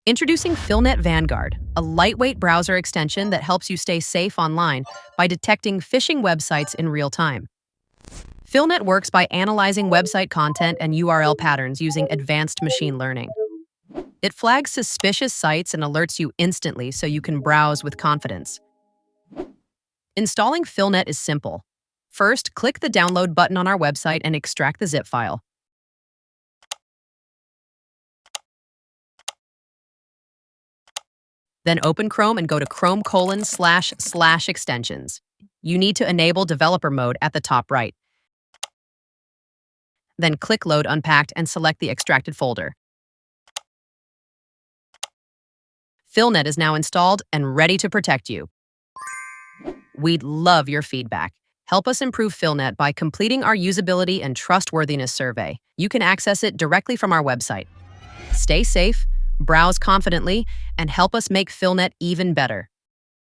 Introducing PhiLNet Vanguard, a lightweight browser extension that helps you stay safe online by detecting phishing websites in real time. PhiLNet works by analyzing website content and URL patterns using advanced machine learning. It flags suspicious sites and alerts you instantly so you can browse with confidence. Installing PhiLNet is simple. First, click the download button on our website and extract the zip file. Then open Chrome and go to Chrome://extensions. You need to enable developer mode at the top right. Then click Load Unpacked and select the extracted folder. PhiLNet is now installed and ready to protect you. We'd love your feedback. Help us improve PhiLNet by completing our Usability and Trustworthiness survey. You can access it directly from our website. Stay safe, browse confidently, and help us make PhiLNet even better.